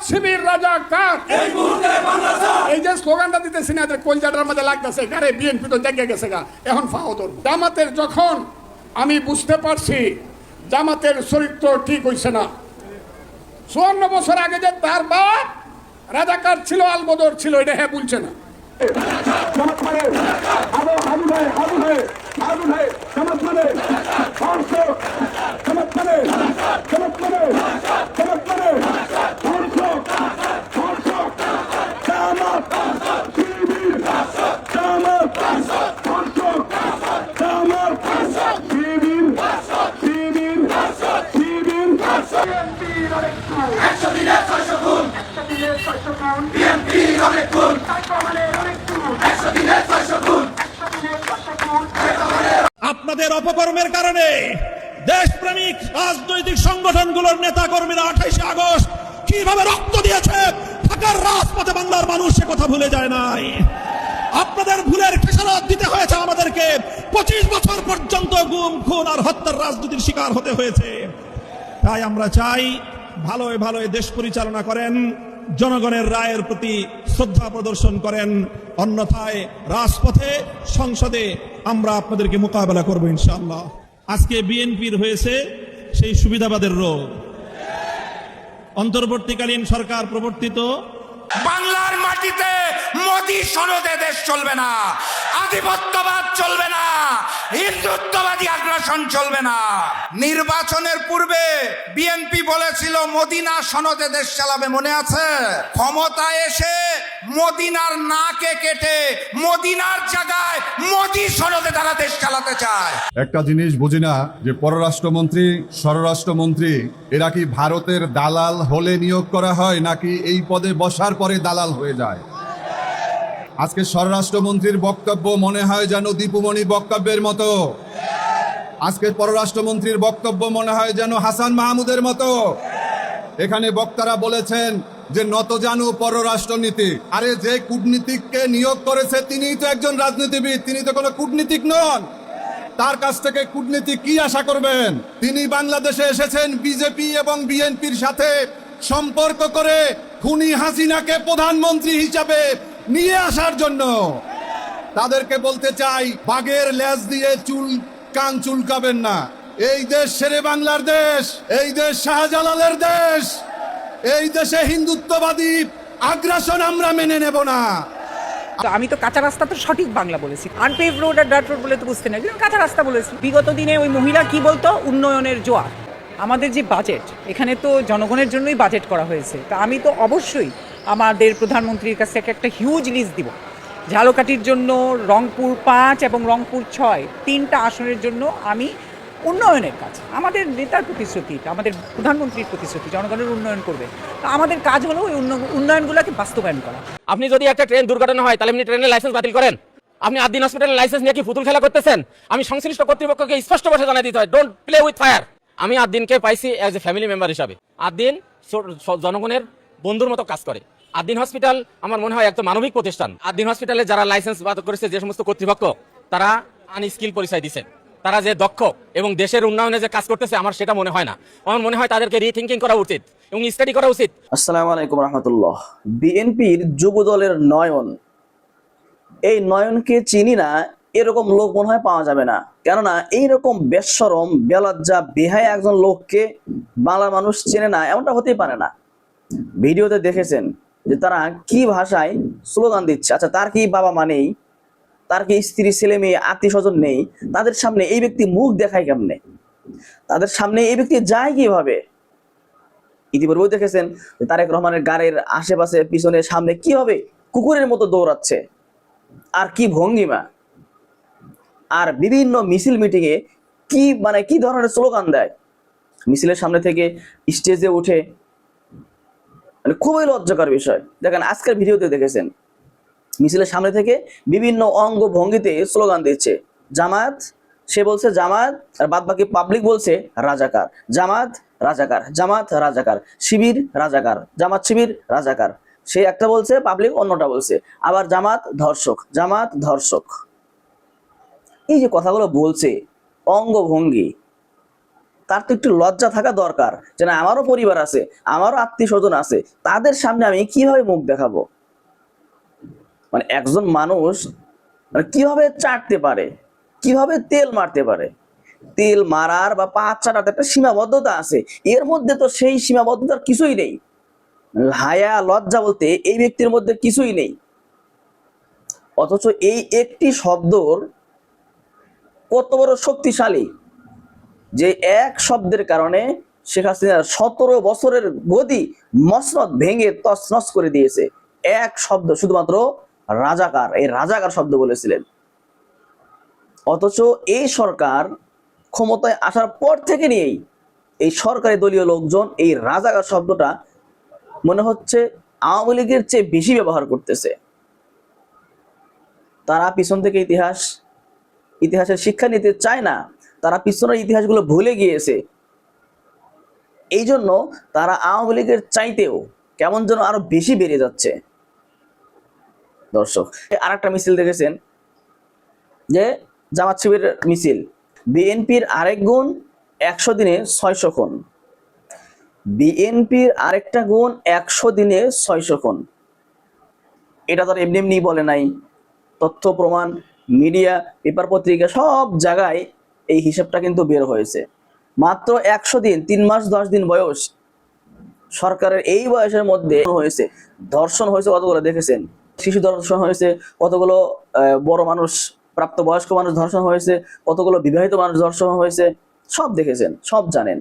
শিবির রাজাকার। এই যে স্লোগানটা দিতেছি না, কলজাটার মধ্যে লাগতেছে, গারে বিএনপি তো জেগে গেছে গা, এখন ফাও ধরবো। জামাতের যখন আমি বুঝতে পারছি জামাতের চরিত্র ঠিক হইছে না, 54 বছর আগে যে তার বাপ রাজাকার ছিল, আলবদর ছিল, এটা হ্যাঁ বলছে না। আপনাদের অপকর্মের কারণে দেশপ্রেমিক রাজনৈতিক সংগঠনগুলোর নেতা কর্মীরা 28 আগস্ট কিভাবে রক্ত দিয়েছে ঢাকার রাজপথে বাংলার মানুষ সে কথা ভুলে যায় নাই। আপনাদের ভুলের খেসারত দিতে হয়েছে আমাদেরকে। 25 বছর পর্যন্ত গুম খুন আর হত্যার রাজনীতির শিকার হতে হয়েছে। তাই আমরা চাই ভালোয় ভালোয় দেশ পরিচালনা করেন, জনগণের রায়ের প্রতি শ্রদ্ধা প্রদর্শন করেন, অন্যথায় রাজপথে সংসদে আমরা আপনাদেরকে মোকাবেলা করব ইনশাআল্লাহ। আজকে বিএনপির হয়েছে সেই সুবিধাবাদের রোগ। অন্তর্বর্তীকালীন সরকার প্রবর্তিত বাংলার মাটিতে মোদি সনদে দেশ চলবে না, আধিপত্যবাদ চলবে না, হিন্দুত্ববাদী আগ্রাসন চলবে না। নির্বাচনের পূর্বে বিএনপি বলেছিল মদিনা সনদে দেশ চালাবে, মনে আছে? ক্ষমতায় এসে মদিনার নাকে কেটে মদিনার জায়গায় মোদি সনদে তারা দেশ চালাতে চায়। একটা জিনিস বুঝি না যে পররাষ্ট্রমন্ত্রী, স্বরাষ্ট্রমন্ত্রী এরা কি ভারতের দালাল হলে নিয়োগ করা হয় নাকি এই পদে বসার পরে দালাল হয়ে যায়? আজকে স্বরাষ্ট্রমন্ত্রীর বক্তব্য মনে হয় যেন দীপুমণি বক্তব্যের মতো। আজকে পররাষ্ট্রমন্ত্রীর বক্তব্য মনে হয় যেন হাসান মাহমুদের মতো। এখানে বক্তারা বলেছেন যে নতজানু পররাষ্ট্রনীতি। আরে যে কূটনীতিককে নিয়োগ করেছে তিনিই তো একজন রাজনীতিবিদ, তিনি তো কোনো কূটনীতিক নন। তার কাছ থেকে কূটনীতি কি আশা করবেন? তিনি বাংলাদেশে এসেছেন বিজেপি এবং বিএনপির সাথে সম্পর্ক করে খুনি হাসিনাকে প্রধানমন্ত্রী হিসাবে নিয়ে আসার জন্য। তাদেরকে বলতে চাই, বাঘের লেজ দিয়ে কান চুলকাবেন না। এই দেশ শেরে বাংলার দেশ, এই দেশ শাহজালালের দেশ। এই দেশে হিন্দুত্ববাদী আগ্রাসন আমরা মেনে নেব না। আমি তো কাঁচা রাস্তা তো সঠিক বাংলা বলেছি, আনপেভ রোড আর ডার্ট রোড বলে তো বুঝতে না, কাঁচা রাস্তা বলেছি। বিগত দিনে ওই মহিলা কি বলতো, উন্নয়নের জোয়ার। আমাদের যে বাজেট, এখানে তো জনগণের জন্যই বাজেট করা হয়েছে। তা আমি তো অবশ্যই আমাদের প্রধানমন্ত্রীর কাছ থেকে একটা হিউজ লিস্ট দিব। ঝালকাঠির জন্য রংপুর 5 এবং রংপুর 6, 3টা আসনের জন্য আমি উন্নয়নের কাজ, আমাদের নেতার প্রতিশ্রুতি, আমাদের প্রধানমন্ত্রীর প্রতিশ্রুতি, জনগণের উন্নয়ন করবে। তা আমাদের কাজ হলো ওই উন্নয়নগুলোকে বাস্তবায়ন করা। আপনি যদি একটা ট্রেন দুর্ঘটনা হয় তাহলে আপনি ট্রেনের লাইসেন্স বাতিল করেন। আপনি আদ্দিন হসপিটালের লাইসেন্স নিয়ে কি ফুতুল খেলা করতেছেন? আমি সংশ্লিষ্ট কর্তৃপক্ষকে স্পষ্ট ভাষায় জানিয়ে দিতে হয়, ডোন্ট প্লে উইথ ফায়ার। আমি আদ্দিনকে পাইছি অ্যাজ এ ফ্যামিলি মেম্বার হিসাবে। আদ্দিন জনগণের বন্ধুর মতো কাজ করে। আদ্দিন হসপিটাল আমার মনে হয় একদম মানবিক প্রতিষ্ঠান। আদ্দিন হসপিটালে যারা লাইসেন্স বাতিল করেছে, যে সমস্ত কর্তৃপক্ষ, তারা আনস্কিল পরিচয় দিচ্ছে। তারা যে দক্ষ এবং দেশের উন্নয়নে যে কাজ করতেছে, আমার সেটা মনে হয় না। আমার মনে হয় তাদেরকে রিথিঙ্কিং করা উচিত এবং স্টাডি করা উচিত। আসসালামু আলাইকুম রহমতুল্লাহ। বিএনপির যুব দলের নয়ন, এই নয়নকে চিনি না এরকম লোক মনে হয় পাওয়া যাবে না। কেননা এইরকম বেশরম, বেলজ্জা, বেহায়া একজন লোককে বাংলার মানুষ চেনে না, এমনটা হতেই পারে না। ভিডিওতে দেখেছেন যে তারা কি ভাষায় স্লোগান দিচ্ছে। আচ্ছা, তার কি বাবা মা নেই? তার কি স্ত্রী, ছেলে মেয়ে, আত্মীয় স্বজন নেই? তাদের সামনে এই ব্যক্তি মুখ দেখায় কেমনে? তাদের সামনে এই ব্যক্তি যায় কিভাবে? ইতিপূর্বেও দেখেছেন যে তারেক রহমানের গাড়ির আশেপাশে, পিছনে, সামনে কিভাবে কুকুরের মতো দৌড়াচ্ছে, আর কি ভঙ্গিমা, আর বিভিন্ন মিছিল মিটিংয়ে কি ধরনের স্লোগান দেয়। মিছিলের সামনে থেকে স্টেজে উঠে, মানে খুবই লজ্জাকর বিষয়। দেখেন, আজকের ভিডিওতে দেখেছেন মিছিলের সামনে থেকে বিভিন্ন অঙ্গ ভঙ্গিতে স্লোগান দিচ্ছে। জামাত, সে বলছে জামাত, আর বাদ বাকি পাবলিক বলছে রাজাকার। জামাত রাজাকার, জামাত রাজাকার, শিবির রাজাকার, জামাত শিবির রাজাকার। সে একটা বলছে, পাবলিক অন্যটা বলছে। আবার জামাত ধর্ষক, জামাত ধর্ষক। এই যে কথাগুলো বলছে, অঙ্গভঙ্গি, তার তো একটু লজ্জা থাকা দরকার যে না, আমারও পরিবার আছে, আমারও আত্মীয় স্বজন আছে, তাদের সামনে আমি কিভাবে মুখ দেখাবো। মানে একজন মানুষ মানে কিভাবে চাটতে পারে, কিভাবে তেল মারতে পারে। তেল মারার বা পা চাটাতে একটা সীমাবদ্ধতা আছে, এর মধ্যে তো সেই সীমাবদ্ধতার কিছুই নেই। হায়া লজ্জা বলতে এই ব্যক্তির মধ্যে কিছুই নেই। অথচ এই একটি শব্দর কত বড় শক্তিশালী, যে এক শব্দের কারণে শেখ হাসিনার 17 বছরের গদি মসনদ ভেঙে তছনছ করে দিয়েছে। এক শব্দ, শুধুমাত্র রাজাকার, এই রাজাকার শব্দ বলেছিলেন। অথচ এই সরকার ক্ষমতায় আসার পর থেকে নিয়েই এই সরকারি দলীয় লোকজন এই রাজাকার শব্দটা মনে হচ্ছে আওয়ামী লীগের চেয়ে বেশি ব্যবহার করতেছে। তারা পিছন থেকে ইতিহাসের শিক্ষা নিতে চায় না, তারা পিছনের ইতিহাসগুলো ভুলে গিয়েছে। এই জন্য তারা আওয়ামী লীগের চাইতেও কেমন যেন আরো বেশি বেড়ে যাচ্ছে। দর্শক, আর একটা মিছিল দেখেছেন যে জামাত শিবিরের মিছিল, বিএনপির আরেক গুণ 100 দিনে 600 খুন, বিএনপির আরেকটা গুণ 100 দিনে 600 খুন। এটা তো এমনি এমনি বলে নাই, তথ্য প্রমাণ, মিডিয়া, পেপার পত্রিকা সব জায়গায় এই হিসাবটা কিন্তু বের হয়েছে। মাত্র 100 দিন, 3 মাস 10 দিন বয়স সরকারের এই বয়সের মধ্যে হয়েছে। ধর্ষণ হয়েছে কতগুলো দেখেছেন, শিশু ধর্ষণ হয়েছে কতগুলো, বড় মানুষ প্রাপ্তবয়স্ক মানুষ ধর্ষণ হয়েছে কতগুলো, বিবাহিত মানুষ ধর্ষণ হয়েছে, সব দেখেছেন, সব জানেন।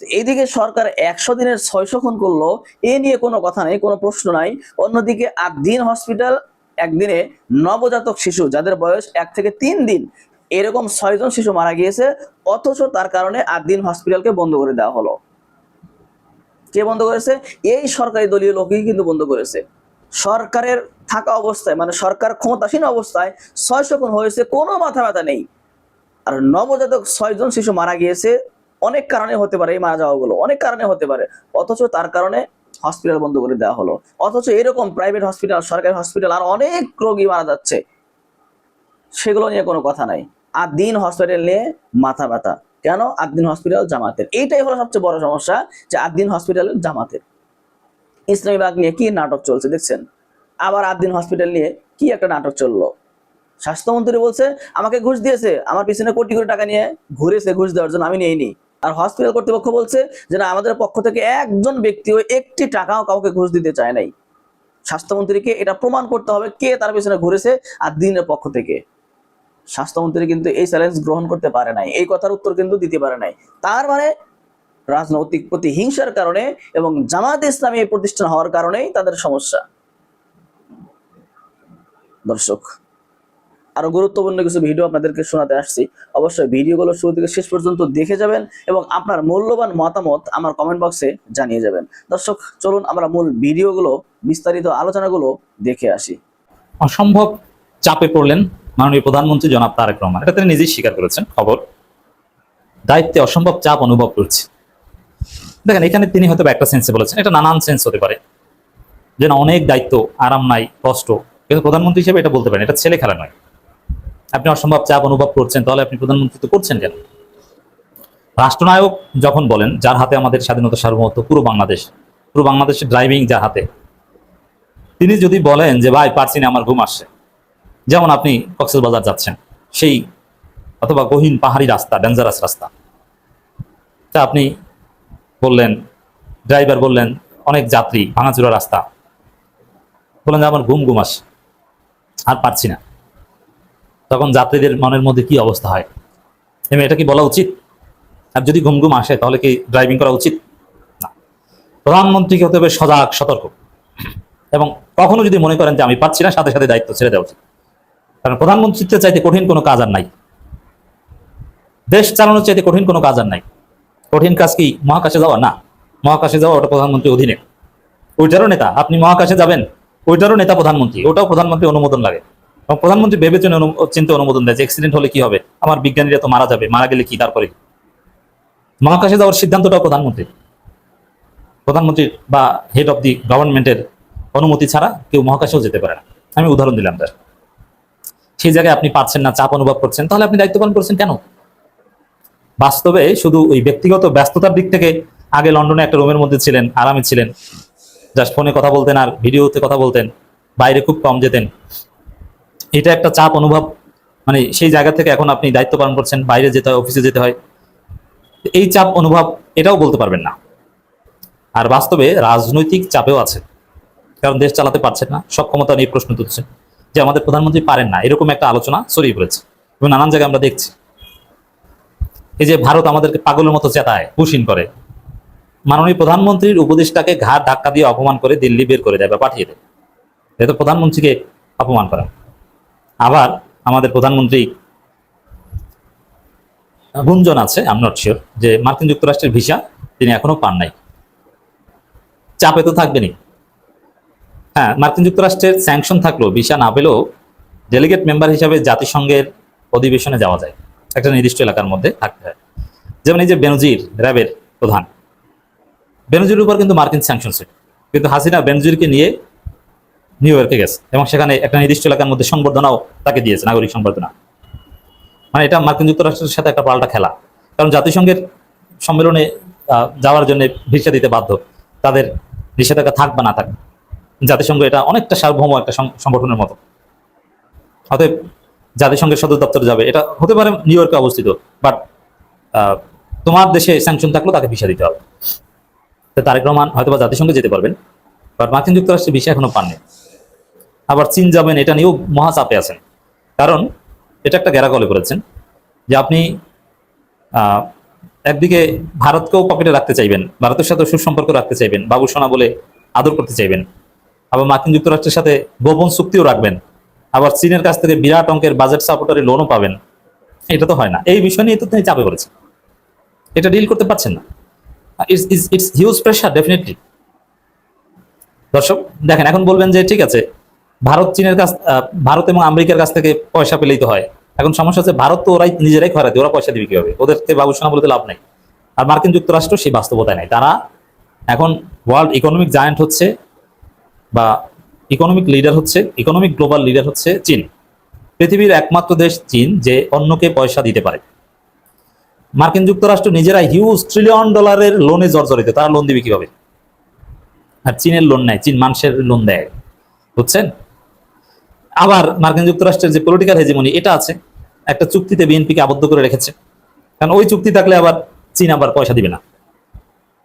এইদিকে সরকার 100 দিনের 600 খুন করলো, এ নিয়ে কোনো কথা নেই, কোনো প্রশ্ন নাই। অন্যদিকে আদ্দিন হসপিটাল একদিনে নবজাতক শিশু যাদের বয়স 1 থেকে 3 দিন, এরকম 6 জন শিশু মারা গিয়েছে, অথচ তার কারণে আদ্দিন হসপিটালকে বন্ধ করে দেওয়া হলো। কে বন্ধ করেছে? এই সরকারি দলীয় লোকই কিন্তু বন্ধ করেছে। সরকারের থাকা অবস্থায়, মানে সরকার ক্ষমতাসীন অবস্থায় 600 খুন হয়েছে, কোনো মাথা ব্যথা নেই। আর নবজাতক 6 জন শিশু মারা গিয়েছে, অনেক কারণে হতে পারে, এই মারা যাওয়াগুলো অনেক কারণে হতে পারে, অথচ তার কারণে হসপিটাল বন্ধ করে দেওয়া হলো। অথচ এরকম প্রাইভেট হসপিটাল, সরকারি হসপিটাল আর অনেক রোগী মারা যাচ্ছে, সেগুলো নিয়ে কোনো কথা নাই। আদ্দিন হসপিটাল নিয়ে মাথা ব্যথা কেন? আদ্দিন হসপিটাল জামাতের, এইটাই হলো সবচেয়ে বড় সমস্যা, যে আদ্দিন হসপিটাল জামাতের। ইসলামী বাগ নিয়ে কি নাটক চলছে দেখছেন, আবার আদ্দিন হসপিটাল নিয়ে কি একটা নাটক চললো। স্বাস্থ্যমন্ত্রী বলছে আমাকে ঘুষ দিয়েছে, আমার পিছনে কোটি কোটি টাকা নিয়ে ঘুরেছে ঘুষ দেওয়ার জন্য, আমি নিইনি। আর হসপিটাল কর্তৃপক্ষ বলছে যে না, আমাদের পক্ষ থেকে একজন ব্যক্তিও একটি টাকাও কাউকে ঘুষ দিতে চায় নাই। স্বাস্থ্যমন্ত্রীকে এটা প্রমাণ করতে হবে কে তার পিছনে ঘুরেছে আদ্দিনের পক্ষ থেকে। স্বাস্থ্যমন্ত্রী কিন্তু এই চ্যালেঞ্জ গ্রহণ করতে পারে নাই, এই কথার উত্তর কিন্তু দিতে পারে নাই। তার মানে রাজনৈতিক প্রতিহিংসার কারণে এবং জামায়াতে ইসলামী প্রতিষ্ঠান হওয়ার কারণেই তাদের সমস্যা। দর্শক, আরো গুরুত্বপূর্ণ কিছু ভিডিও আপনাদেরকে শোনাতে আসছি, অবশ্যই ভিডিওগুলো শুরু থেকে শেষ পর্যন্ত দেখে যাবেন এবং আপনার মূল্যবান মতামত আমার কমেন্ট বক্সে জানিয়ে যাবেন। দর্শক, চলুন আমরা মূল ভিডিওগুলো, বিস্তারিত আলোচনাগুলো দেখে আসি। অসম্ভব চাপে পড়লেন মাননীয় প্রধানমন্ত্রী জনাব তারেক রহমান, এটা তিনি নিজেই স্বীকার করেছেন। খবর, দায়িত্বে অসম্ভব চাপ অনুভব করছে। দেখেন, এখানে তিনি হয়তো একটা সেন্সে বলেছেন, এটা নানান সেন্স হতে পারে, যে না অনেক দায়িত্ব, আরাম নাই, কষ্ট, কিন্তু প্রধানমন্ত্রী হিসেবে এটা বলতে পারেন, এটা ছেলে খেলা নয়। আপনি অসম্ভব চাপ অনুভব করছেন, তাহলে আপনি প্রধানমন্ত্রী করছেন কেন? রাষ্ট্রনায়ক যখন বলেন, যার হাতে আমাদের স্বাধীনতা সার্বভৌমত্ব, পুরো বাংলাদেশের ড্রাইভিং যার হাতে, তিনি যদি বলেন যে ভাই পারছি না, আমার ঘুম আসছে, যেমন আপনি কক্সবাজার যাচ্ছেন, সেই অথবা গহীন পাহাড়ি রাস্তা, ডেঞ্জারাস রাস্তা, তা আপনি বললেন, ড্রাইভার বললেন, অনেক যাত্রী, ভাঙাচুরা রাস্তা, বললেন যে আমার ঘুম আসছে, আর পারছি না, তখন যাত্রীদের মনের মধ্যে কি অবস্থা হয়? এটা কি বলা উচিত? আর যদি ঘুম আসে তাহলে কি ড্রাইভিং করা উচিত না? প্রধানমন্ত্রীকে হতে হবে সজাগ, সতর্ক, এবং কখনো যদি মনে করেন যে আমি পারছি না, সাথে সাথে দায়িত্ব ছেড়ে দেওয়া উচিত। কারণ প্রধানমন্ত্রীত্বের চাইতে কঠিন কোনো কাজ আর নাই, দেশ চালানোর চাইতে কঠিন কোনো কাজ আর নাই। কঠিন কাজ কি মহাকাশে যাওয়া? না, মহাকাশে যাওয়া ওটা প্রধানমন্ত্রীর অধীনে, ওইটারও নেতা। আপনি মহাকাশে যাবেন, ওইটারও নেতা প্রধানমন্ত্রী, ওটাও প্রধানমন্ত্রী অনুমোদন লাগে, এবং প্রধানমন্ত্রী ভেবে চিন্তা অনুমোদন দেয় যে অ্যাক্সিডেন্ট হলে কি হবে, আমার বিজ্ঞানীরা তো মারা যাবে, মারা গেলে কি, তারপরে মহাকাশে যাওয়ার সিদ্ধান্তটাও প্রধানমন্ত্রীর বা হেড অফ দি গভর্নমেন্টের অনুমতি ছাড়া কেউ মহাকাশেও যেতে পারে না। আমি উদাহরণ দিলাম তার। সেই জায়গায় আপনি পাচ্ছেন না, চাপ অনুভব করছেন, তাহলে আপনি দায়িত্ব পালন করছেন কেন? বাস্তবে শুধু ওই ব্যক্তিগত ব্যস্ততার দিক থেকে আগে লন্ডনে একটা রুমের মধ্যে ছিলেন, আরামে ছিলেন, জাস্ট ফোনে কথা বলতেন আর ভিডিওতে কথা বলতেন, বাইরে খুব কম যেতেন। এটা একটা চাপ অনুভব, মানে সেই জায়গা থেকে এখন আপনি দায়িত্ব পালন করছেন, বাইরে যেতে হয়, অফিসে যেতে হয়, এই চাপ অনুভব এটাও বলতে পারবেন না। আর বাস্তবে রাজনৈতিক চাপেও আছে, কারণ দেশ চালাতে পারছেন না, সব ক্ষমতা নিয়ে প্রশ্ন তুলছেন যে আমাদের প্রধানমন্ত্রী পারেন না, এরকম একটা আলোচনা ছড়িয়ে পড়েছে এবং নানান জায়গায় আমরা দেখছি। এই যে ভারত আমাদেরকে পাগলের মতো চেতায়, পুশিন করে, মাননীয় প্রধানমন্ত্রীর উপদেষ্টাকে ঘাট ধাক্কা দিয়ে অপমান করে দিল্লি বের করে দেয় বা পাঠিয়ে দেয়, এটা প্রধানমন্ত্রীকে অপমান করা। আবার আমাদের প্রধানমন্ত্রী গুঞ্জন আছে, আই এম নট শিওর, যে মার্কিন যুক্তরাষ্ট্রের ভিসা তিনি এখনো পান নাই। চাপে তো থাকবেনই। হ্যাঁ, মার্কিন যুক্তরাষ্ট্রের স্যাংশন থাকলেও, ভিসা না পেলেও ডেলিগেট মেম্বার হিসাবে জাতিসংঘের অধিবেশনে যাওয়া যায়, একটা নির্দিষ্ট এলাকার মধ্যে থাকতে হয়। যেমন এই যে বেনজির, র্যাবের প্রধান, বেনজিরের উপর কিন্তু মার্কিন স্যাংশন ছিল, কিন্তু হাসিনা বেনজিরকে নিয়ে নিউ ইয়র্কে গেছে এবং সেখানে একটা নির্দিষ্ট এলাকার মধ্যে সংবর্ধনাও তাকে দিয়েছে, নাগরিক সংবর্ধনা। মানে এটা মার্কিন যুক্তরাষ্ট্রের সাথে একটা পাল্টা খেলা, কারণ জাতিসংঘের সম্মেলনে যাওয়ার জন্য ভিসা দিতে বাধ্য, তাদের নিষেধাজ্ঞা থাক বা না থাক, জাতিসংঘ এটা অনেকটা সার্বভৌম একটা সংগঠনের মতো। অতএব জাতিসংঘের সদর দপ্তরে যাবে, এটা হতে পারে নিউ ইয়র্কে অবস্থিত, বাট তোমার দেশে স্যাংশন থাকলেও তাকে ভিসা দিতে হবে। তো তারেক রহমান হয়তো বা জাতিসংঘে যেতে পারবেন, বাট মার্কিন যুক্তরাষ্ট্রের ভিসা এখনো পাননি। আবার চীন যাবেন, এটা নিয়েও মহাচাপে আছেন, কারণ এটা একটা গ্যারাগলে করেছেন যে আপনি একদিকে ভারতকেও পকেটে রাখতে চাইবেন, ভারতের সাথে সুসম্পর্ক রাখতে চাইবেন, বাবুসোনা বলে আদর করতে চাইবেন, আবার মার্কিন যুক্তরাষ্ট্রের সাথে গোপন চুক্তিও রাখবেন, আবার চীনের কাছ থেকে বিরাট অঙ্কের বাজেট সাপোর্টারি লোনও পাবেন। এটা তো হয় না, এই বিষয় নিয়ে তো তিনি চাপে পড়েছেন, এটা ডিল করতে পারছেন না। It's huge pressure definitely. দর্শক দেখেন, এখন বলবেন যে ঠিক আছে, ভারত এবং আমেরিকার কাছ থেকে পয়সা পেলেই তো হয়। এখন সমস্যা হচ্ছে ভারত তো ওরাই নিজেরাই খরাতে, ওরা পয়সা দিবে কিভাবে? ওদেরকে বাবুসোনা বলতে লাভ নাই। আর মার্কিন যুক্তরাষ্ট্র সেই বাস্তবতায় নাই, তারা এখন ওয়ার্ল্ড ইকোনমিক জায়ান্ট হচ্ছে বা ইকোনমিক লিডার হচ্ছে, ইকোনমিক গ্লোবাল লিডার হচ্ছে চীন। পৃথিবীর একমাত্র দেশ চীন যে অন্যকে পয়সা দিতে পারে। মার্কিন যুক্তরাষ্ট্র নিজেরাই হিউজ $1 ট্রিলিয়ন লোনে জর্জরিত, তারা লোন দিবে কিভাবে? আর চীনের লোন নেয়, চীন মানুষের লোন দেয়, বুঝছেন? আবার মার্কিন যুক্তরাষ্ট্রের যে পলিটিক্যাল হেজিমনি এটা আছে, একটা চুক্তিতে বিএনপিকে আবদ্ধ করে রেখেছে, কারণ ওই চুক্তি থাকলে আবার চীন আবার পয়সা দিবে না,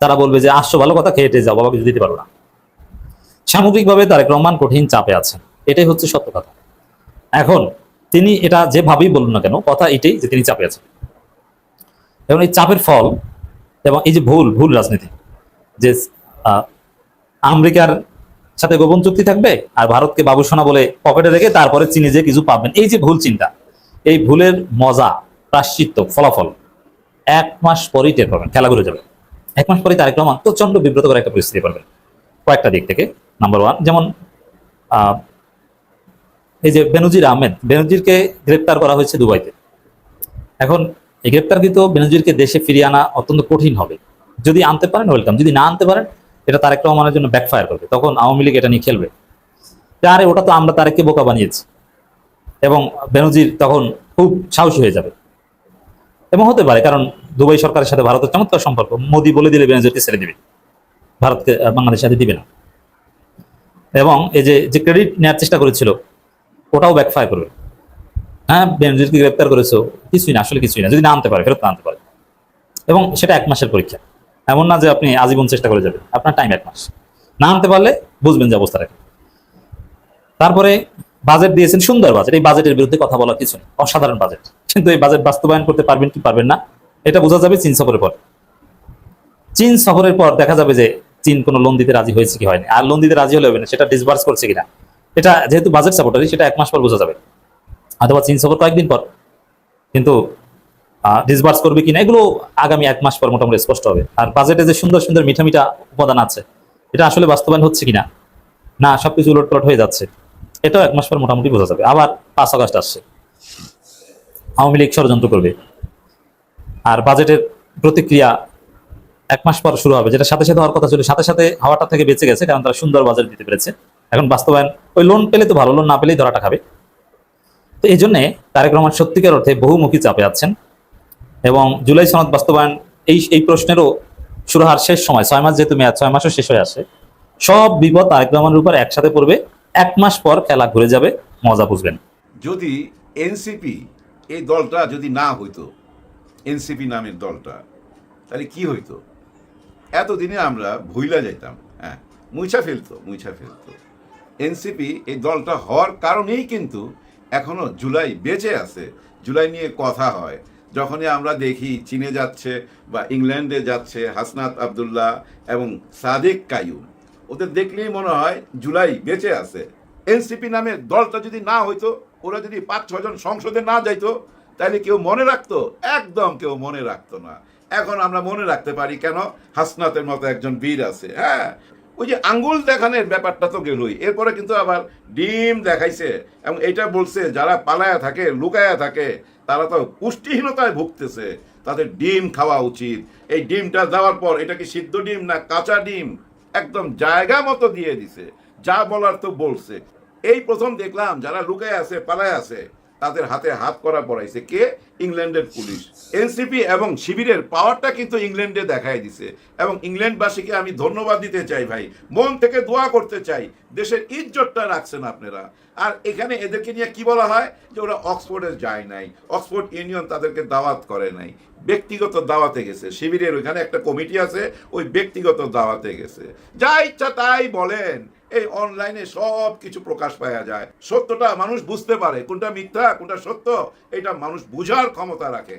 তারা বলবে যে আসছো ভালো কথা, খেয়ে যাও, বাবা কিছু দিতে পারবো না। সামগ্রিকভাবে তারেক রহমান কঠিন চাপে আছেন, এটাই হচ্ছে সত্য কথা। এখন তিনি এটা যেভাবেই বলুন না কেন, কথা এটাই যে তিনি চাপে আছেন। এবং এই চাপের ফল এবং এই যে ভুল রাজনীতি, যে আমেরিকার সাথে গোপন চুক্তি থাকবে আর ভারতকে বাবুসোনা বলে পকেটে রেখে তারপরে চীনে যে কিছু পাবেন, এই যে ভুল চিন্তা, এই ভুলের মজা, প্রায়শ্চিত্ত, ফলাফল 1 মাস পরেই টের পাবেন, খেলা ঘুরে যাবে। 1 মাস পরে তারেক রহমান প্রচন্ড বিব্রত করে একটা পরিস্থিতি পাবেন কয়েকটা দিক থেকে। নাম্বার 1, যেমন এই যে বেনজির আহমেদ, বেনজিরকে গ্রেপ্তার করা হয়েছে দুবাইতে। এখন এই গ্রেপ্তারকৃত বেনজিরকে দেশে ফিরিয়ে আনা অত্যন্ত কঠিন হবে। যদি আনতে পারেন ওয়েলকাম, যদি না আনতে পারেন এটা তারেক রহমানের জন্য ব্যাকফায়ার করবে, তখন আওয়ামী লীগ এটা নিয়ে খেলবে। আরে ওটা তো আমরা তারেককে বোকা বানিয়েছি, এবং বেনজির তখন খুব সাহসী হয়ে যাবে। এবং হতে পারে, কারণ দুবাই সরকারের সাথে ভারতের চমৎকার সম্পর্ক, মোদি বলে দিলে বেনজিরকে ছেড়ে দিবে, ভারতকে বাংলাদেশের সাথে দিবে না। এবং এই যে ক্রেডিট নেওয়ার চেষ্টা করেছিল ওটাও ব্যাকফায়ার করবে। হ্যাঁ, বেনজিরকে গ্রেপ্তার করেছো, কিছুই না, আসলে কিছুই না, যদি না আনতে পারে, ফেরত না আনতে পারে। এবং সেটা 1 মাসের পরীক্ষা, এমন না যে আপনি আজীবন চেষ্টা করে যাবেন, আপনার টাইম 1 মাস। না আনতে পারলে বুঝবেন যে অবস্থা রাখে। তারপরে বাজেট দিয়েছেন, সুন্দর বাজেট, এই বাজেটের বিরুদ্ধে কথা বলার কিছু নেই, অসাধারণ বাজেট, কিন্তু এই বাজেট বাস্তবায়ন করতে পারবেন কি পারবেন না এটা বোঝা যাবে চীন সফরের পর। চীন সফরের পর দেখা যাবে যে চীন কোনো লোন দিতে রাজি হয়েছে কি হয়নি, আর লোন দিতে রাজি হলে হবে না সেটা ডিসবার্স করছে কিনা, এটা যেহেতু বাজেট সাপোর্টারি সেটা 1 মাস পর বোঝা যাবে, অথবা চীন সফর কয়েকদিন পর। কিন্তু ডিসবার্স করবে কিনা এগুলো আগামী 1 মাস পর মোটামুটি স্পষ্ট হবে। আর বাজেটে যে সুন্দর সুন্দর মিঠা মিঠা উপাদান আছে এটা আসলে বাস্তবায়ন হচ্ছে কিনা, না সবকিছু উলটপালট হয়ে যাচ্ছে, এটাও 1 মাস পর মোটামুটি বোঝা যাবে। আবার 5 আগস্ট আসছে, আওয়ামী লীগ ষড়যন্ত্র করবে, আর বাজেটের প্রতিক্রিয়া 1 মাস পর শুরু হবে, যেটা সাথে সাথে হওয়ার কথা ছিল, সাথে সাথে হাওয়াটা থেকে বেঁচে গেছে, কারণ তারা সুন্দর বাজেট দিতে পেরেছে। এখন বাস্তবায়ন, ওই লোন পেলে তো ভালো, লোন না পেলেই ধরাটা খাবে। তো এই জন্যে তারেক রহমান সত্যিকার অর্থে বহুমুখী চাপে আছেন। এবং জুলাই সনদ বাস্তবায়ন এই প্রশ্নেরও সুরাহার শেষ সময় 6 মাস, যেহেতু মেয়াদ 6 মাসও শেষ হয়ে আসে, সব বিপদ তারেক রহমানের উপর একসাথে পড়বে। 1 মাস পর খেলা ঘুরে যাবে, মজা বুঝবেন। যদি এনসিপি এই দলটা যদি না হইতো, এনসিপি নামের দলটা, তাহলে কি হইতো? এতদিনে আমরা ভুইলা যাইতাম, হ্যাঁ, মুইছা ফেলতো। এনসিপি এই দলটা হওয়ার কারণেই কিন্তু এখনো জুলাই বেঁচে আছে, জুলাই নিয়ে কথা হয়। যখনই আমরা দেখি চীনে যাচ্ছে বা ইংল্যান্ডে যাচ্ছে হাসনাত আবদুল্লাহ এবং সাদেক কাইয়ুম, ওদের দেখলেই মনে হয় জুলাই বেঁচে আছে। এনসিপি নামের দলটা যদি না হইতো, ওরা যদি 5-6 জন সংসদে না যাইতো, তাহলে কেউ মনে রাখতো? একদম কেউ মনে রাখতো না। এখন আমরা মনে রাখতে পারি কেন? হাসনাতের মতো একজন বীর আছে। হ্যাঁ, ওই যে আঙ্গুল দেখানোর ব্যাপারটা তো গেলই, এরপরে কিন্তু আবার ডিম দেখাইছে এবং এটা বলছে যারা পালায়া থাকে, লুকায়া থাকে, তারা তো পুষ্টিহীনতায় ভুগতেছে, তাদের ডিম খাওয়া উচিত। এই ডিমটা দেওয়ার পর এটা কি সিদ্ধ ডিম না কাঁচা ডিম, একদম জায়গা মতো দিয়ে দিছে, যা বলার তো বলছে। এই প্রথম দেখলাম যারা লুকায় আছে, পালায় আছে, তাদের হাতে হাত করা পড়াইছে কে? ইংল্যান্ডের পুলিশ। এনসিপি এবং শিবিরের পাওয়ারটা কিন্তু ইংল্যান্ডে দেখাই দিছে এবং ইংল্যান্ডবাসীকে আমি ধন্যবাদ দিতে চাই ভাই, মন থেকে দোয়া করতে চাই, দেশের ইজ্জতটা রাখছেন আপনারা। আর এখানে এদেরকে নিয়ে কি বলা হয় যে ওরা অক্সফোর্ডে যায় নাই, অক্সফোর্ড ইউনিয়ন তাদেরকে দাওয়াত করে নাই, ব্যক্তিগত দাওয়াতে গেছে। শিবিরের ওইখানে একটা কমিটি আছে, ওই ব্যক্তিগত দাওয়াতে গেছে। যা ইচ্ছা তাই বলেন, এই অনলাইনে সব কিছু প্রকাশ পাওয়া যায়। সত্যটা মানুষ বুঝতে পারে, কোনটা মিথ্যা কোনটা সত্য, এটা মানুষ বুঝার ক্ষমতা রাখে।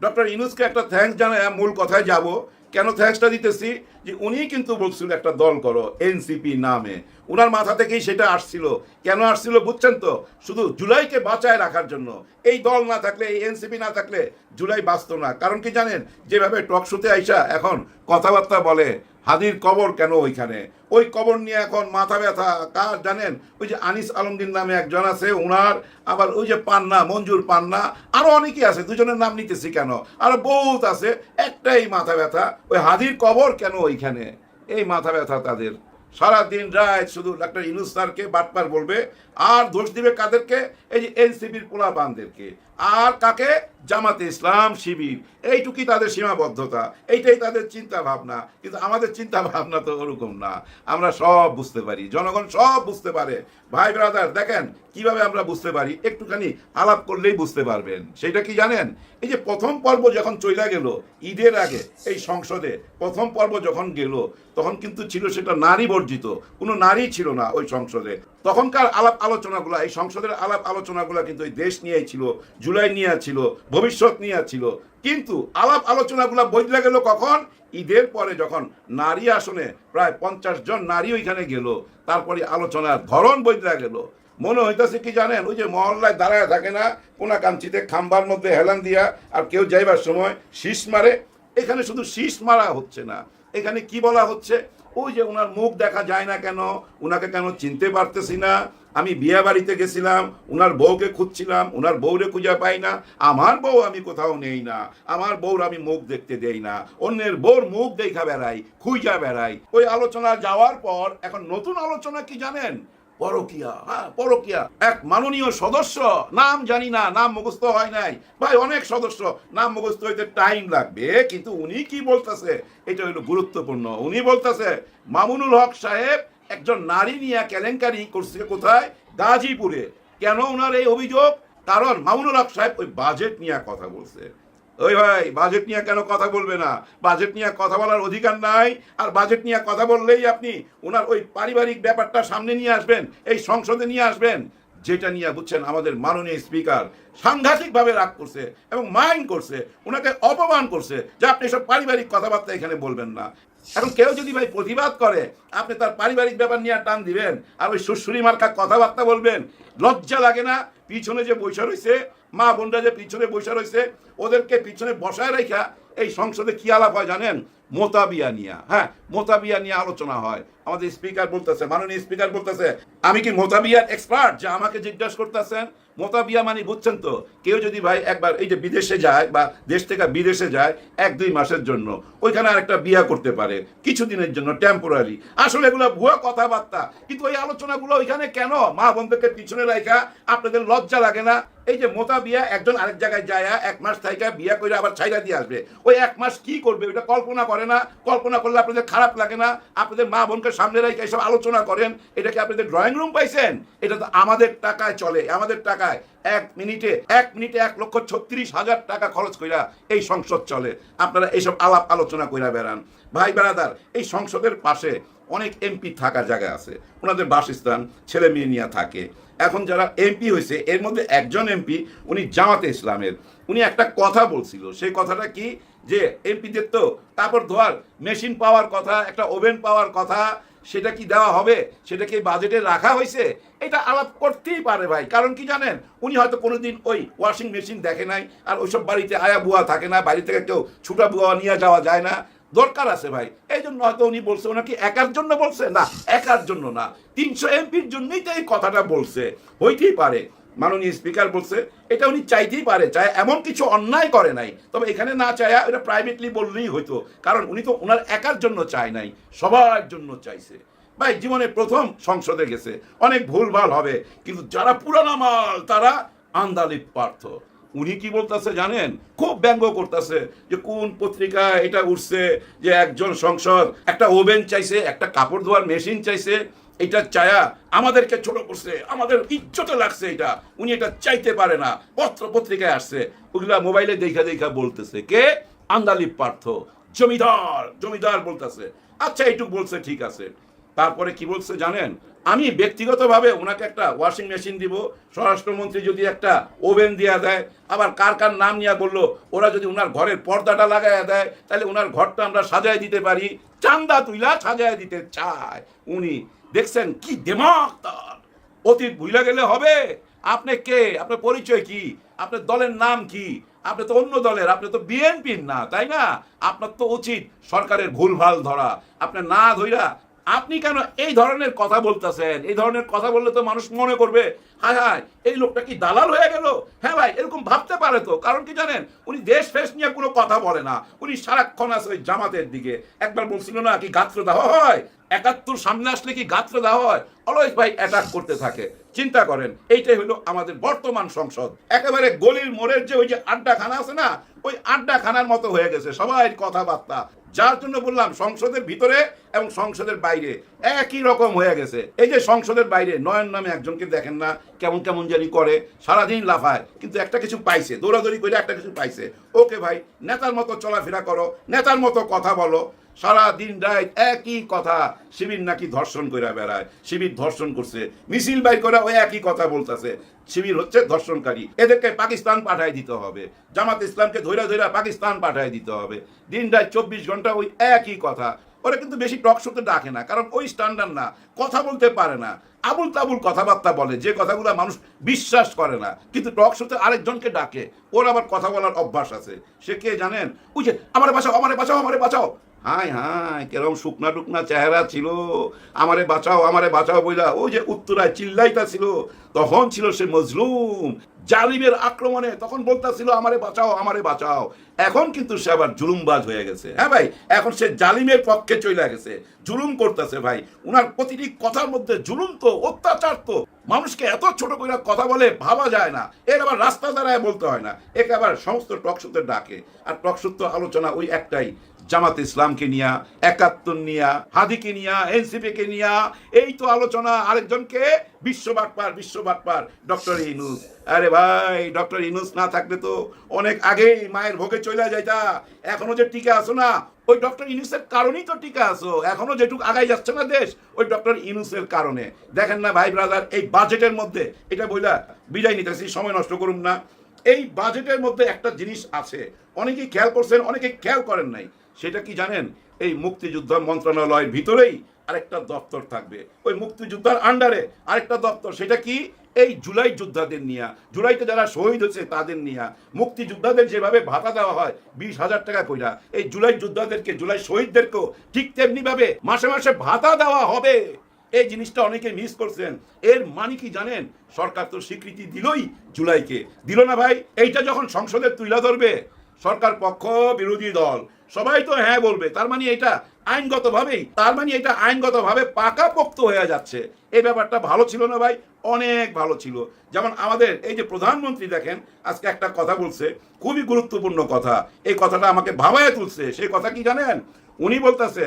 ডক্টর ইউনূসকে একটা থ্যাঙ্কস জানাই, মূল কথায় যাব। কেন থ্যাঙ্কসটা দিতেছি? যে উনি কিন্তু বলছিল একটা দল করো এনসিপি নামে, উনার মাথা থেকেই সেটা আসছিল। কেন আসছিল বুঝছেন তো? শুধু জুলাইকে বাঁচায় রাখার জন্য। এই দল না থাকলে, এই এনসিপি না থাকলে জুলাই বাঁচত না। কারণ কি জানেন? যেভাবে টকশোতে আইসা এখন কথাবার্তা বলে, হাদির কবর কেন ওইখানে, ওই কবর নিয়ে এখন মাথা ব্যথা কার জানেন? ওই যে আনিস আলমগীর নামে একজন আছে উনার, আবার ওই যে পান্না, মঞ্জুর পান্না, আরো অনেকেই আছে, দুজনের নাম নিতেছি কেন, আরো বহুত আছে। একটাই মাথা ব্যথা, ওই হাদির কবর কেন ওইখানে, এই মাথা ব্যথা তাদের। সারা দিন রাত শুধু ডাক্তার ইউনূস স্যারকে বাটপার বলবে, আর দোষ দিবে কাদেরকে? এই যে এনসিপির পোলাপানদেরকে। আর কাকে? জামাতে ইসলাম, শিবির। এইটুকুই তাদের সীমাবদ্ধতা, এইটাই তাদের চিন্তা ভাবনা। কিন্তু আমাদের চিন্তা ভাবনা তো ওরকম না, আমরা সব বুঝতে পারি, জনগণ সব বুঝতে পারে। ভাই ব্রাদার, দেখেন কিভাবে আমরা বুঝতে পারি, একটুখানি আলাপ করলেই বুঝতে পারবেন। সেটা কি জানেন? এই যে প্রথম পর্ব যখন চলে গেল ঈদের আগে, এই সংসদে প্রথম পর্ব যখন গেল, তখন কিন্তু ছিল সেটা নারী বর্জিত, কোনো নারী ছিল না ওই সংসদে। তখনকার আলাপ আলোচনাগুলো, এই সংসদের আলাপ আলোচনাগুলো কিন্তু এই দেশ নিয়েই ছিল, জুলাই নিয়ে ছিল, ভবিষ্যৎ নিয়ে ছিল। কিন্তু আলাপ আলোচনাগুলো বদলে গেল কখন? ঈদের পরে, যখন নারী আসনে প্রায় 50 জন নারী ওইখানে গেল, তারপরে আলোচনার ধরন বদলে গেল। মনে হইতেছে কি জানেন? ওই যে মহল্লায় দাঁড়ায় থাকে না কোনাকাঞ্চিতে খাম্বার মধ্যে হেলান দিয়া, আর কেউ যাইবার সময় শীষ মারে। এখানে শুধু শীষ মারা হচ্ছে না, এখানে কি বলা হচ্ছে? ওই যে ওনার মুখ দেখা যায় না কেন, ওনাকে কেন চিনতে পারতেছি না। আমি বিয়ে বাড়িতে গেছিলাম, ওনার বউকে খুঁজছিলাম, ওনার বউরে খুঁজে পাই না। আমার বউ আমি কোথাও নেই না, আমার বউর আমি মুখ দেখতে দেই না, অন্যের বউর মুখ দেখা বেড়াই, খুঁজা বেড়াই। ওই আলোচনা যাওয়ার পর এখন নতুন আলোচনা কি জানেন? পরকিয়া। হ্যাঁ, পরকিয়া। এক মাননীয় সদস্য, নাম জানি না, নাম মুখস্থ হয় নাই ভাই, অনেক সদস্য, নাম মুখস্থ হইতে টাইম লাগবে, কিন্তু উনি কি বলতেছে এটা হলো গুরুত্বপূর্ণ। উনি বলতেছে মামুনুল হক সাহেব একজন নারী নিয়ে কেলেঙ্কারি করছে কোথায়? গাজীপুরে। কেন ওনার এই অভিযোগ? কারণ মামুনুল হক সাহেব ওই বাজেট নিয়ে কথা বলছে। ওই ভাই, বাজেট নিয়ে কেন কথা বলবে না? বাজেট নিয়ে কথা বলার অধিকার নাই। আর বাজেট নিয়ে কথা বললেই আপনি ওনার ওই পারিবারিক ব্যাপারটা সামনে নিয়ে আসবেন, এই সংসদে নিয়ে আসবেন, যেটা নিয়ে বুঝছেন আমাদের মাননীয় স্পিকার সাংঘাতিকভাবে রাগ করছে এবং মাইন্ড করছে, ওনাকে অপমান করছে যে আপনি সব পারিবারিক কথাবার্তা এখানে বলবেন না। এখন কেউ যদি ভাই প্রতিবাদ করে, আপনি তার পারিবারিক ব্যাপার নিয়ে টান দিবেন আর ওই সুশ্রী মার্কা কথাবার্তা বলবেন? লজ্জা লাগে না? পিছনে যে বৈশা রয়েছে, মা বোনরা যে পিছনে বৈশা রয়েছে, ওদেরকে পিছনে বসায় রেখা এই সংসদে কি আলাপ হয় জানেন? মোতাবিয়া নিয়া। হ্যাঁ, মোতাবিয়া নিয়ে আলোচনা হয়। আমাদের স্পিকার বলতেছে, মাননীয় স্পিকার বলতেছে, আমি কি মোতাবিয়ার এক্সপার্ট যে আমাকে জিজ্ঞাসা করতেছেন? মোতা বিয়া মানে বুঝছেন তো, কেউ যদি ভাই একবার এই যে বিদেশে যায় বা দেশ থেকে বিদেশে যায় 1-2 মাসের জন্য, ওইখানে আরেকটা বিয়া করতে পারে কিছুদিনের জন্য টেম্পোরারি। আসলে এগুলো ভুয়া কথাবার্তা, কিন্তু ওই আলোচনাগুলো ওইখানে কেন? মা বোনদেরকে পিছনে রাখা আপনাদের লজ্জা লাগে না? এই যে মোতা বিয়া, একজন আরেক জায়গায় যায় 1 মাস থাইকা বিয়া করে আবার ছাইরা দিয়ে আসবে, ওই 1 মাস কি করবে ওটা কল্পনা করে না? কল্পনা করলে আপনাদের খারাপ লাগে না? আপনাদের মা বোনকে সামনে রেখে এসব আলোচনা করেন, এটা কি আপনাদের ড্রয়িং রুম পাইছেন? এটা তো আমাদের টাকায় চলে, আমাদের টাকায় 1 মিনিটে 1,36,000 টাকা খরচ কইরা এই সংসদ চলে। আপনারা এইসব আলাপ আলোচনা কইরা বেড়ান। ভাই বেড়াদার, এই সংসদের পাশে অনেক এমপি থাকার জায়গা আছে, ওনাদের বাসস্থান, ছেলে মেয়ে নিয়ে থাকে। এখন যারা এমপি হয়েছে এর মধ্যে একজন এমপি, উনি জামাতে ইসলামের, উনি একটা কথা বলছিল। সেই কথাটা কি, যে এমপিদের তো কাপড় ধোয়ার মেশিন পাওয়ার কথা, একটা ওভেন পাওয়ার কথা, সেটা কি দেওয়া হবে? সেটা কি বাজেটে রাখা হয়েছে? এটা আলাপ করতেই পারে ভাই। কারণ কি জানেন, উনি হয়তো কোনোদিন ওই ওয়াশিং মেশিন দেখে নাই, আর ওইসব বাড়িতে আয়া বুয়া থাকে না, বাড়ি থেকে কেউ ছুটা বুয়া নিয়ে যাওয়া যায় না, দরকার আছে ভাই, এই জন্য হয়তো উনি বলছে। ওনাকে একার জন্য বলছে না, একার জন্য না, 300 এমপির জন্যই তো এই কথাটা বলছে। হইতেই পারে মাননীয় স্পিকার বলছে, এটা উনি চাইতেই পারে, চায় এমন কিছু অন্যায় করে নাই। তবে এখানে না চায়া এটা প্রাইভেটলি বললেই হইতো, কারণ উনি তো ওনার একার জন্য চায় নাই, সবার জন্য চাইছে। ভাই জীবনে প্রথম সংসদে গেছে, অনেক ভুলভাল হবে, কিন্তু যারা পুরানা মাল তারা আন্দালিপ পার্থ। উনি কি বলতেছে জানেন, খুব ব্যঙ্গ করতেছে যে কোন পত্রিকায় এটা উঠছে যে একজন সংসদ একটা ওভেন চাইছে, একটা কাপড় ধোয়ার মেশিন চাইছে, এটা চায়া আমাদেরকে ছোট করছে, আমাদের ইজ্জতে লাগছে। এটা উনি এটা চাইতে পারে না, পত্র পত্রিকায় আসছে, ওগুলা মোবাইলে দেখা দেখা বলতেছে। কে? আন্দালিপ পার্থ, জমিদার জমিদার বলতেছে। আচ্ছা এইটুকু বলছে, ঠিক আছে। তারপরে কি বলছে জানেন, আমি ব্যক্তিগতভাবে ওনাকে একটা ওয়াশিং মেশিন দিব, স্বরাষ্ট্রমন্ত্রী যদি একটা ওভেন দিয়া দেয়, আবার কার কার নাম নিয়ে বললো, ওরা যদি ওনার ঘরের পর্দাটা লাগাইয়া দেয়, তাহলে ওনার ঘরটা আমরা সাজায় দিতে পারি, চান্দা তুইলা সাজায় দিতে চায় উনি। দেখছেন কি দিমাগ তার! অতীত ভুলে গেলে হবে? আপনি কে? আপনার পরিচয় কি? আপনার দলের নাম কি? আপনি তো অন্য দলের, আপনি তো বিএনপির না, তাই না? আপনার তো উচিত সরকারের ভুলভাল ধরা। আপনি না ধইরা আপনি কেন এই ধরনের কথা বলতেছেন? এই ধরনের কথা বললে তো মানুষ মনে করবে, হায় হায় এই লোকটা কি দালাল হয়ে গেল। হ্যাঁ ভাই, এরকম ভাবতে পারে তো। কারণ কি জানেন, উনি দেশ ফেস নিয়ে কোনো কথা বলে না, উনি সারাক্ষণ আছে ওই জামাতের দিকে। একবার বলছিল না কি গাত্র দেওয়া হয়, 71 সামনে আসলে কি গাত্র দেওয়া হয়, অলওয়েজ ভাই অ্যাটাক করতে থাকে। চিন্তা করেন, এইটাই হলো আমাদের বর্তমান সংসদ। একেবারে গলির মোড়ের যে ওই যে আড্ডাখানা আছে না, ওই আড্ডাখানার মতো হয়ে গেছে সবাই কথাবার্তা। যার জন্য বললাম সংসদের ভিতরে এবং সংসদের বাইরে একই রকম হয়ে গেছে। এই যে সংসদের বাইরে নয়ন নামে একজনকে দেখেন না, কেমন কেমন জানি করে, সারাদিন লাফায়, কিন্তু একটা কিছু পাইছে, দৌড়াদৌড়ি করে একটা কিছু পাইছে। ওকে ভাই, নেতার মতো চলাফেরা করো, নেতার মতো কথা বলো। সারা দিন রাত একই কথা, শিবির নাকি ধর্ষণ করে বেড়ায়, শিবির ধর্ষণ করছে, মিছিল বাইর করে ওই একই কথা বলতেছে, শিবির হচ্ছে ধর্ষণকারী, এদেরকে পাকিস্তান পাঠায় দিতে হবে, জামাত ইসলামকে ধৈরা ধৈরা পাকিস্তান পাঠায় দিতে হবে। দিন রাত 24 ঘন্টা ওই একই কথা। ওরা কিন্তু বেশি টক শোতে ডাকে না, কারণ ওই স্ট্যান্ডার্ড না, কথা বলতে পারে না, আবুল তাবুল কথাবার্তা বলে, যে কথাগুলো মানুষ বিশ্বাস করে না। কিন্তু টক শোতে আরেকজনকে ডাকে, ওর আবার কথা বলার অভ্যাস আছে। সে কে জানেন? ওই যে আমারে বাঁচাও, আমারে বাঁচাও, আমারে বাঁচাও। হায় হায়, কেরম শুকনা টুকনা চেহারা ছিল, আমারে বাঁচাও, আমারে বাঁচাও বইলা ওই যে উত্তরায় চিল্লাইতা ছিল, তখন ছিল সে মজলুম, জালিমের আক্রমণে তখন বলতাছিল আমারে বাঁচাও, আমারে বাঁচাও। এখন কিন্তু সে আবার জুলুমবাজ হয়ে গেছে। হ্যাঁ ভাই, এখন সে জালিমের পক্ষে চলে গেছে, জুলুম করতেছে ভাই। উনার প্রতিটি কথার মধ্যে জুলুম তো, অত্যাচার তো। মানুষকে এত ছোট করে কথা বলে ভাবা যায় না। এর আবার রাস্তা দ্বারায় বলতে হয় না, একে আবার সমস্ত টকশোতে ডাকে। আর টকশোতে আলোচনা ওই একটাই, জামাত ইসলামকে নিয়া, 71 নিয়া, হাদিকে নিয়া, এনসিপি কে নিয়া, এই তো আলোচনা। আরেকজনকে বিশ্ববাটপার ডক্টর ইউনূস। আরে ভাই, ডক্টর ইউনূস না থাকলে তো অনেক আগেই মায়ের ভোগে চলে যাইতা। এখনো যে টিকে আছো না, ওই ডক্টর ইউনূসের কারণেই তো টিকে আছো। এখনো যেটুকু আগাই যাচ্ছে না দেশ, ওই ডক্টর ইউনূসের কারণে। দেখেন না ভাই ব্রাদার, এই বাজেটের মধ্যে, এটা বইলা বিদায় নিতেছি, সময় নষ্ট করুন না। এই বাজেটের মধ্যে একটা জিনিস আছে, অনেকেই খেয়াল করছেন, অনেকেই খেয়াল করেন নাই। সেটা কি জানেন? এই মুক্তিযুদ্ধ মন্ত্রণালয়ের ভিতরেই আরেকটা দপ্তর থাকবে, ওই মুক্তিযোদ্ধার আন্ডারে আরেকটা দপ্তর। সেটা কি? এই জুলাই যোদ্ধাদের নিয়া, জুলাইতে যারা শহীদ হয়েছে তাদের নিয়া। মুক্তিযোদ্ধাদের যেভাবে ভাতা দেওয়া হয় 20,000 টাকা কইরা, এই জুলাই যোদ্ধাদেরকে, জুলাই শহীদদেরকেও ঠিক তেমনি ভাবে মাসে মাসে ভাতা দেওয়া হবে। এই জিনিসটা অনেকে মিস করছেন। এর মানে কি জানেন? সরকার তো স্বীকৃতি দিলই জুলাইকে, দিল না ভাই? এইটা যখন সংসদে তুলে ধরবে সরকার পক্ষ বিরোধী দল সবাই তো হ্যাঁ বলবে, তার মানে এটা আইনগতভাবে পাকাপোক্ত হয়ে যাচ্ছে। এই ব্যাপারটা ভালো ছিল না ভাই? অনেক ভালো ছিল। যেমন আমাদের এই যে প্রধানমন্ত্রী দেখেন আজকে একটা কথা বলছে, খুবই গুরুত্বপূর্ণ কথা, এই কথাটা আমাকে ভাবায় তুলছে। সেই কথা কি জানেন? উনি বলতেছে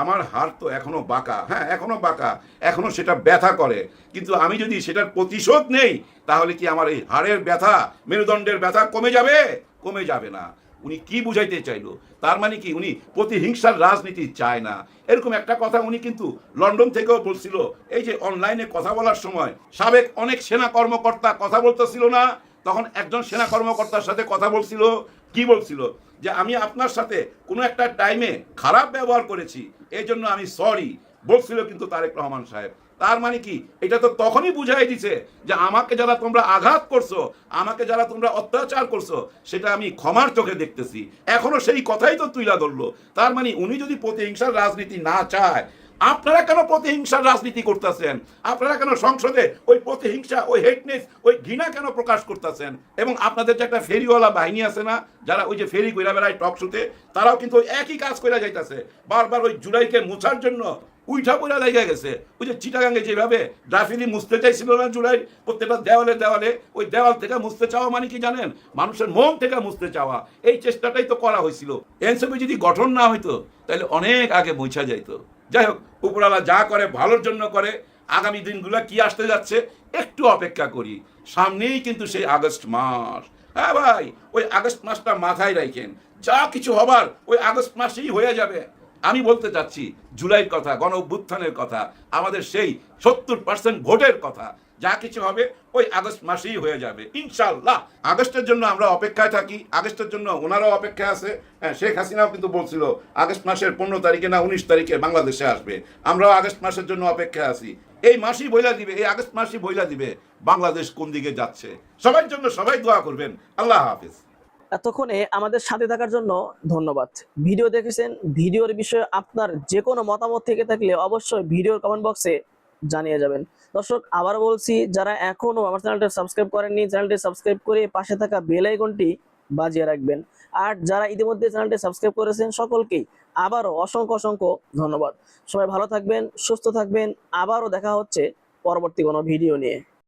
আমার হাড় তো এখনো বাঁকা, হ্যাঁ এখনো বাঁকা, এখনো সেটা ব্যথা করে, কিন্তু আমি যদি সেটার প্রতিশোধ নেই তাহলে কি আমার এই হাড়ের ব্যথা, মেরুদণ্ডের ব্যথা কমে যাবে? কমে যাবে না। উনি কি বুঝাইতে চাইলো? তার মানে কি উনি প্রতিহিংসার রাজনীতি চায় না। এরকম একটা কথা উনি কিন্তু লন্ডন থেকেও বলছিল। এই যে অনলাইনে কথা বলার সময় সাবেক অনেক সেনা কর্মকর্তা কথা বলতেছিল না, তখন একজন সেনা কর্মকর্তার সাথে কথা বলছিল, কি বলছিল? যে আমি আপনার সাথে কোনো একটা টাইমে খারাপ ব্যবহার করেছি, এই জন্য আমি সরি বলছিল কিন্তু তারেক রহমান সাহেব। তার মানে কি এটা তো তখনই বুঝাই দিছে যে আমাকে যারা তোমরা আঘাত করছো, আমাকে যারা তোমরা অত্যাচার করছো, সেটা আমি ক্ষমার চোখে দেখতেছি। এখনো সেই কথাই তো তুইলা ধরলো। তার মানে উনি যদি প্রতিহিংসার রাজনীতি না চায়, আপনারা কেন প্রতিহিংসার রাজনীতি করতেছেন? আপনারা কেন সংসদে ওই প্রতিহিংসা, ওই হেটনেস, ওই ঘৃণা কেন প্রকাশ করতেছেন? এবং আপনাদের যে একটা ফেরিওয়ালা বাহিনী আছে না, যারা ওই যে ফেরি কইরা বেড়ায় টক শুতে, তারাও কিন্তু একই কাজ কইরা যাইতেছে। বারবার ওই জুলাইকে মুছার জন্য উইঠা পড়া জায়গা গেছে। ওই যে চিটাগাঙ্গে যেভাবে ড্রাফিলি মুছতে চাইছিল না জুলাই, প্রত্যেকটা দেওয়ালে দেওয়ালে, ওই দেওয়াল থেকে মুছতে চাওয়া মানে কি জানেন? মানুষের মন থেকে মুছতে চাওয়া। এই চেষ্টাটাই তো করা হয়েছিল। এনসিপি যদি গঠন না হইতো তাহলে অনেক আগে মুছা যাইতো। যাই হোক, উপরওয়ালা যা করে ভালোর জন্য করে। আগামী দিনগুলো কি আসতে যাচ্ছে একটু অপেক্ষা করি। সামনেই কিন্তু সেই আগস্ট মাস। হ্যাঁ ভাই, ওই আগস্ট মাসটা মাথায় রাখেন। যা কিছু হবার ওই আগস্ট মাসেই হয়ে যাবে। আমি বলতে চাচ্ছি জুলাইয়ের কথা, গণ অভ্যুত্থানের কথা, আমাদের সেই 70% ভোটের কথা, যা কিছু হবে ওই আগস্ট মাসেই হয়ে যাবে ইনশাল্লাহ। আগস্টের জন্য আমরা অপেক্ষায় থাকি, আগস্টের জন্য ওনারাও অপেক্ষা আছে। শেখ হাসিনাও কিন্তু বলছিল আগস্ট মাসের 15 তারিখে না 19 তারিখে বাংলাদেশে আসবে। আমরাও আগস্ট মাসের জন্য অপেক্ষায় আছি। এই মাসই বইলা দিবে, এই আগস্ট মাসই বইলা দিবে বাংলাদেশ কোন দিকে যাচ্ছে। সবার জন্য সবাই দোয়া করবেন। আল্লাহ হাফেজ। এতক্ষণে আমাদের সাথে থাকার জন্য ধন্যবাদ। ভিডিও দেখেছেন, ভিডিওর বিষয়ে আপনার যে কোনো মতামত থেকে থাকলে অবশ্যই ভিডিওর কমেন্ট বক্সে জানিয়ে যাবেন। দর্শক, আবার বলছি, যারা এখনো আমার চ্যানেলটি সাবস্ক্রাইব করেননি, চ্যানেলটি সাবস্ক্রাইব করে পাশে থাকা বেল আইকনটি বাজিয়ে রাখবেন। আর যারা ইতিমধ্যে চ্যানেলটি সাবস্ক্রাইব করেছেন সকলকেই আবারও অসংখ্য অসংখ্য ধন্যবাদ। সবাই ভালো থাকবেন, সুস্থ থাকবেন। আবারও দেখা হচ্ছে পরবর্তী কোনো ভিডিও নিয়ে।